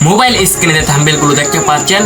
Mobile স্ক্রিনে যে থাম্বনেলগুলো দেখতে পাচ্ছেন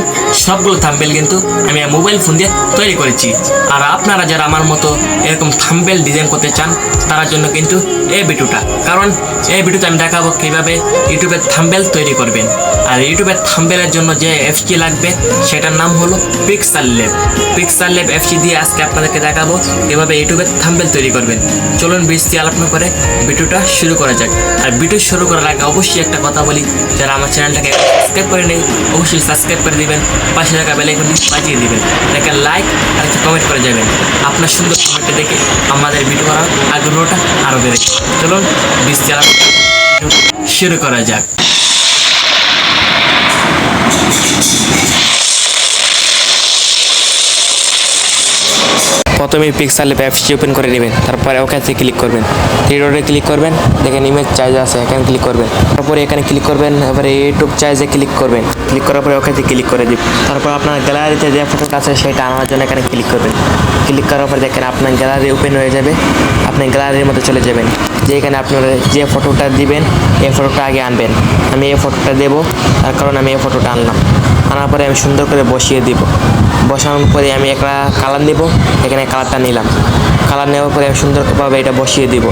সবগুলো থাম্বনেল কিন্তু আমি মোবাইল ফোন দিয়ে তৈরি করেছি। আর আপনারা যারা আমার মতো এরকম থাম্বনেল ডিজাইন করতে চান তার জন্য কিন্তু এই ভিডিওটা, কারণ এই ভিডিওতে আমি দেখাবো কীভাবে ইউটিউবের থাম্বনেল তৈরি করবেন। আর ইউটিউবের থাম্বনেলের জন্য যে অ্যাপসটি লাগবে সেটার নাম হলো পিক্সেল ল্যাব। পিক্সেল ল্যাব অ্যাপসটি দিয়ে আজকে আপনাদেরকে দেখাবো কীভাবে ইউটিউবের থাম্বনেল তৈরি করবেন। চলুন বিস্তারিত আলোচনা করে ভিডিওটা শুরু করা যাক। আর ভিডিও শুরু করার আগে অবশ্যই একটা কথা বলি, যারা আমার চ্যানেলটাকে সাবস্ক্রাইব করে নেই অবশ্যই সাবস্ক্রাইব করে দিবেন, পাশে থাকা বেল আইকনটি বাজিয়ে দিবেন, একটা লাইক আর একটা কমেন্ট করে যাবেন। আপনার সুন্দর কমেন্টটা দেখে আমাদের ভিডিও করার আগ্রহটা আরও বেড়ে। চলুন বিস্তারিত শুরু করা যাক। প্রথমে পিক্সেল ল্যাব অ্যাপসটি ওপেন করে নেবেন, তারপরে ওখানে ক্লিক করবেন, থ্রি ডটে ক্লিক করবেন, দেখেন ইমেজ চার্জ আছে এখানে ক্লিক করবেন, তারপরে এখানে ক্লিক করবেন, এবারে ইউটিউব চার্জে ক্লিক করবেন, ক্লিক করার পরে ওখানে ক্লিক করে দিবেন। তারপর আপনার গ্যালারিতে যে ফটোটা আছে সেটা আনার জন্য এখানে ক্লিক করবেন, ক্লিক করার পরে দেখেন আপনার গ্যালারি ওপেন হয়ে যাবে। আপনি গ্যালারির মধ্যে চলে যাবেন, যে এখানে আপনারা যে ফটোটা দিবেন এই ফটোটা আগে আনবেন। আমি এই ফটোটা দেবো, তার কারণ আমি এই ফটোটা আনার পরে আমি সুন্দর করে বসিয়ে দিব। বসানোর পরে আমি একটা কালার নেব, এখানে কালারটা নিলাম, কালার নেওয়ার পরে আমি সুন্দরভাবে এটা বসিয়ে দিব।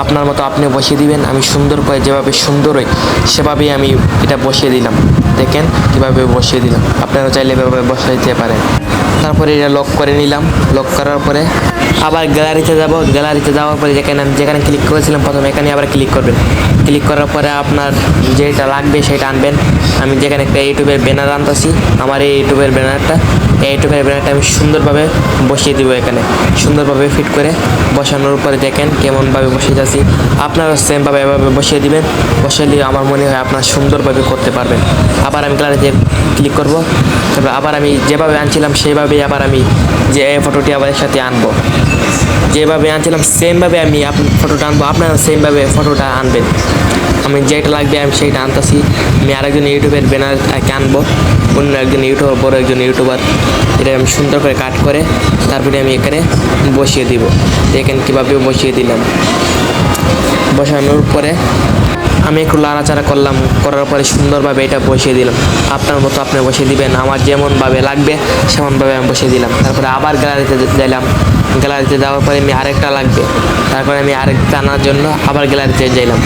আপনার মতো আপনি বসিয়ে দিবেন। আমি সুন্দর করে যেভাবে সুন্দর হয় সেভাবেই আমি এটা বসিয়ে দিলাম। দেখেন কীভাবে বসিয়ে দিলাম, আপনারা চাইলে এভাবে বসিয়ে দিতে পারেন। তারপরে এটা লক করে নিলাম, লক করার পরে আবার গ্যালারিতে যাব, গ্যালারিতে যাওয়ার পরে যেখানে ক্লিক করেছিলাম প্রথমে এখানে আবার ক্লিক করবেন। ক্লিক করার পরে আপনার যেটা লাগবে সেটা আনবেন। আমি যেখানে একটা ইউটিউবের ব্যানার আনতেছি, আমার এই ইউটিউবের ব্যানারটা আমি সুন্দরভাবে বসিয়ে দিব। এখানে সুন্দরভাবে ফিট করে বসানোর পরে দেখেন কেমনভাবে বসিয়ে যাচ্ছি। আপনারা সেমভাবে এভাবে বসিয়ে দিবেন, বসিয়ে দিয়ে আমার মনে হয় আপনার সুন্দরভাবে করতে পারবেন। আবার আমি গ্যালারিতে ক্লিক করব, তারপর আবার আমি যেভাবে আনছিলাম সেইভাবেই আবার আমি যে ফটোটি আবার একসাথে আনবো। যেভাবে আনছিলাম সেমভাবে আমি ফটোটা আনবো, আপনারা সেমভাবে ফটোটা আনবেন। আমি যেটা লাগবে আমি সেইটা আনতেছি। আমি আরেকজন ইউটিউবের ব্যানার আনবো, অন্য একজন ইউটিউবার, বড় একজন ইউটিউবার। এটা আমি সুন্দর করে কাট করে তারপরে আমি এখানে বসিয়ে দিব। দেখেন কীভাবে বসিয়ে দিলাম। বসানোর পরে আমি একটু নাড়াচাড়া করলাম, করার পরে সুন্দরভাবে এটা বসিয়ে দিলাম। আপনার মতো আপনি বসিয়ে দিবেন, আমার যেমনভাবে লাগবে সেমনভাবে আমি বসিয়ে দিলাম। তারপরে আবার গ্যালারিতে যাইলাম, গ্যালারিতে যাওয়ার পরে আমি আরেকটা লাগবে, তারপরে আমি আরেকটা আনার জন্য আবার গ্যালারিতে যাইলাম।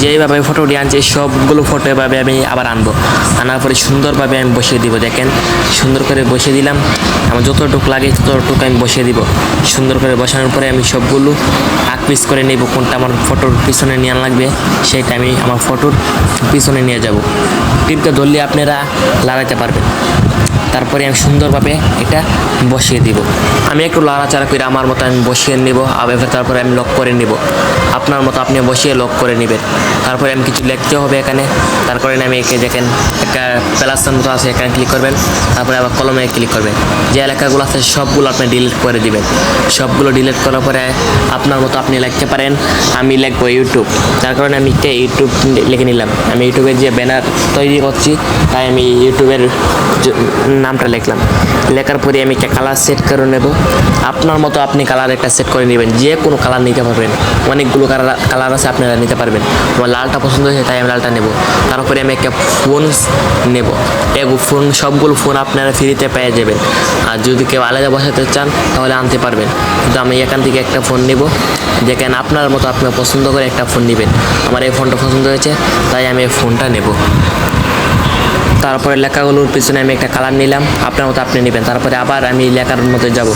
যেইভাবে ফটোটি আনছি সবগুলো ফটো এভাবে আমি আবার আনবো। আনার পরে সুন্দরভাবে আমি বসিয়ে দিব। দেখেন সুন্দর করে বসিয়ে দিলাম, আমার যতটুকু লাগে ততটুকু আমি বসিয়ে দিব। সুন্দর করে বসানোর পরে আমি সবগুলো পিস করে নেব, কোনটা আমার ফটোর পিছনে নেওয়া লাগবে সেইটা আমি আমার ফটোর পিছনে নিয়ে যাব। টিপটা ধরলে আপনারা লাগাইতে পারবেন। তারপরে আমি সুন্দরভাবে এটা বসিয়ে দিব। আমি একটু লাড়াচাড়া করে আমার মতো আমি বসিয়ে নেব। আবার তারপরে আমি লক করে নেব। আপনার মতো আপনি বসিয়ে লক করে নেবেন। তারপরে আমি কিছু লিখতে হবে এখানে, তারপরে আমি একে দেখেন একটা প্লাসের মতো আছে, এখানে ক্লিক করবেন, তারপরে আবার কলমে ক্লিক করবেন। যে লেখাগুলো আছে সবগুলো আপনি ডিলিট করে দিবেন। সবগুলো ডিলিট করার পরে আপনার মতো আপনি লিখতে পারেন। আমি লিখবো ইউটিউব, তার কারণে আমি ইউটিউব লিখে নিলাম। আমি ইউটিউবের যে ব্যানার তৈরি করছি তাই আমি ইউটিউবের নামটা লিখলাম। লেখার পরে আমি একটা কালার সেট করে নেব। আপনার মতো আপনি কালার একটা সেট করে নেবেন, যে কোনো কালার নিতে পারবেন। অনেকগুলো কালার আছে, আপনারা নিতে পারবেন। আমার লালটা পছন্দ হয়েছে তাই আমি লালটা নেব। তারপরে আমি একটা ফোন নেব। ফোন সবগুলো ফোন আপনারা ফ্রিতে পেয়ে যাবেন। আর যদি কেউ আলাদা বসাতে চান তাহলে আনতে পারবেন, কিন্তু আমি এখান থেকে একটা ফোন নেব। দেখেন আপনার মতো আপনি পছন্দ করে একটা ফোন নেবেন। আমার এই ফোনটা পছন্দ হয়েছে তাই আমি এই ফোনটা নেব। তারপরে লেখাগুলোর পিছনে আমি একটা কালার নিলাম, আপনার মতো আপনি নেবেন। তারপরে আবার আমি লেখার মধ্যে যাব,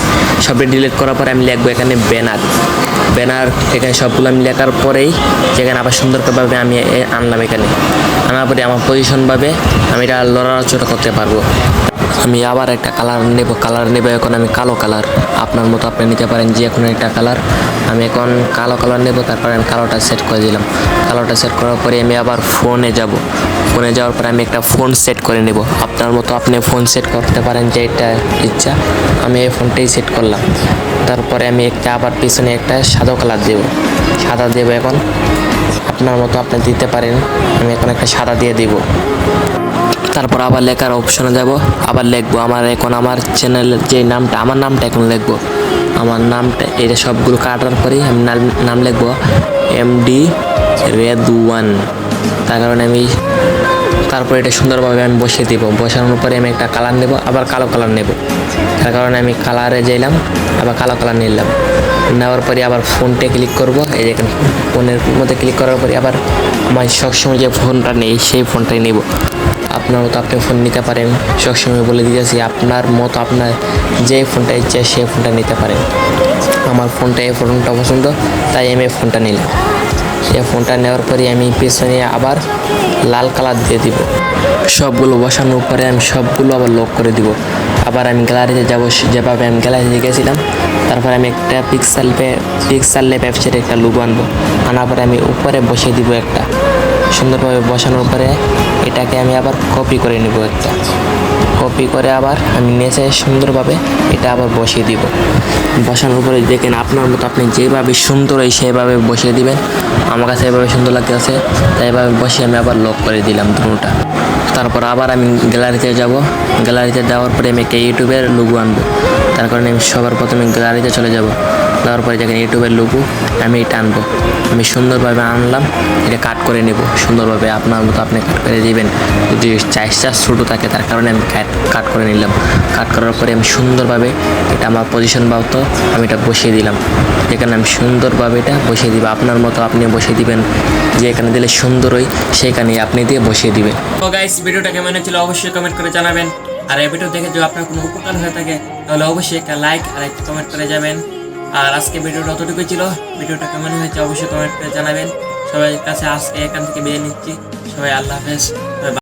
সবটা ডিলিট করার পরে আমি লিখবো এখানে ব্যানার। এখানে সবগুলো আমি লেখার পরেই যেখানে আবার সুন্দরভাবে আমি আনলাম। এখানে আনার পরে আমার পজিশনভাবে আমি এটা লড়াচড়া করতে পারবো। আমি আবার একটা কালার নেব। এখন আমি কালো কালার, আপনার মতো আপনি নিতে পারেন যে কোনো একটা কালার। আমি এখন কালো কালার নেব। তারপরে আমি কালোটা সেট করে দিলাম। কালোটা সেট করার পরে আমি আবার ফোনে যাব। ফোনে যাওয়ার পরে আমি একটা ফোন সেট করে নেব। আপনার মতো আপনি ফোন সেট করতে পারেন, যে এটা ইচ্ছা। আমি এই ফোনটাই সেট করলাম। তারপরে আমি একটা আবার পিছনে একটা সাদা কালার দেব। এখন আপনার মতো আপনি দিতে পারেন। আমি এখন একটা সাদা দিয়ে দিব। তারপর আবার লেখার অপশনে যাব, আবার লিখবো আমার চ্যানেলের যে নামটা, আমার নামটা এখন লিখবো। আমার নামটা এটা সবগুলো কাটার পরেই আমি নাম লিখবো MD রেদওয়ান। তার কারণে আমি তারপর এটা সুন্দরভাবে আমি বসিয়ে দিব। বসানোর পরে আমি একটা কালার নেব, আবার কালো কালার নেব। তার কারণে আমি কালারে যাইলাম, আবার কালো কালার নিলাম। নেওয়ার পরে আবার ফোনটা ক্লিক করব। এই দেখেন ফোনের মধ্যে ক্লিক করার পরে আবার আমার সবসময় যে ফোনটা নেই সেই ফোনটাই নেব। আপনার মতো আপনি ফোন নিতে পারেন, সবসময় বলে দিয়েছি আপনার মতো আপনার যে ফোনটা ইচ্ছে সেই ফোনটা নিতে পারেন। আমার ফোনটা এই ফোনটা পছন্দ, তাই আমি এই ফোনটা নিলাম। এই ফোনটা নেওয়ার পরে আমি পেছনে আবার লাল কালার দিয়ে দিব। সবগুলো বসানোর পরে আমি সবগুলো আবার লক করে দিব। আবার আমি গ্যালারিতে যাব, যেভাবে আমি গ্যালারিতে গেছিলাম। তারপরে আমি একটা পিক্সাল ল্যাব অ্যাপসের একটা লোগো আনবো। আনার পরে আমি উপরে বসিয়ে দিব একটা। সুন্দরভাবে বসানোর পরে এটাকে আমি আবার কপি করে নেব একটা। কপি করে আবার আমি নিচে সুন্দরভাবে এটা আবার বসিয়ে দিব। বসানোর পরে দেখেন আপনার মতো আপনি যেভাবে সুন্দর হয় সেভাবে বসিয়ে দিবেন। আমার কাছে এভাবে সুন্দর লাগতেছে, তাই এভাবে বসিয়ে আমি আবার লক করে দিলাম দুটোটা। তারপর আবার আমি গ্যালারিতে যাব। গ্যালারিতে যাওয়ার পরে আমি একটা ইউটিউবের লোগো আনবো। তার কারণে আমি সবার প্রথমে গ্যালারিতে চলে যাব। যাওয়ার পরে দেখেন ইউটিউবের লোগো আমি এটা আনবো। আমি সুন্দরভাবে আনলাম, এটা কাট করে নেব সুন্দরভাবে। আপনার মতো আপনি কাট করে দিবেন। যদি সাইজটা ছোটো থাকে তার কারণে আমি কাট করে নিলাম। কাট করার পরে আমি সুন্দরভাবে এটা আমার পজিশন মতো আমি এটা বসিয়ে দিলাম। যেখানে আমি সুন্দরভাবে এটা বসিয়ে দিব। আপনার মতো আপনি বসিয়ে দিবেন, যে এখানে দিলে সুন্দর হয় সেখানে আপনি দিয়ে বসিয়ে দিবেন। তো গাইস, ভিডিওটা কেমন হয়েছিল অবশ্যই কমেন্ট করে জানাবেন। আর এই ভিডিও দেখে যদি আপনার কোনো উপকার হয়ে থাকে তাহলে অবশ্যই একটা লাইক আর একটা কমেন্ট করে যাবেন। আর আজকে ভিডিওটা অতটুকুই ছিল। ভিডিওটা কেমন হয়েছে অবশ্যই কমেন্ট করে জানাবেন। সবাই কাছে আজকে এখান থেকে বিদায় নিচ্ছি। সবাই আল্লাহ হাফেজ।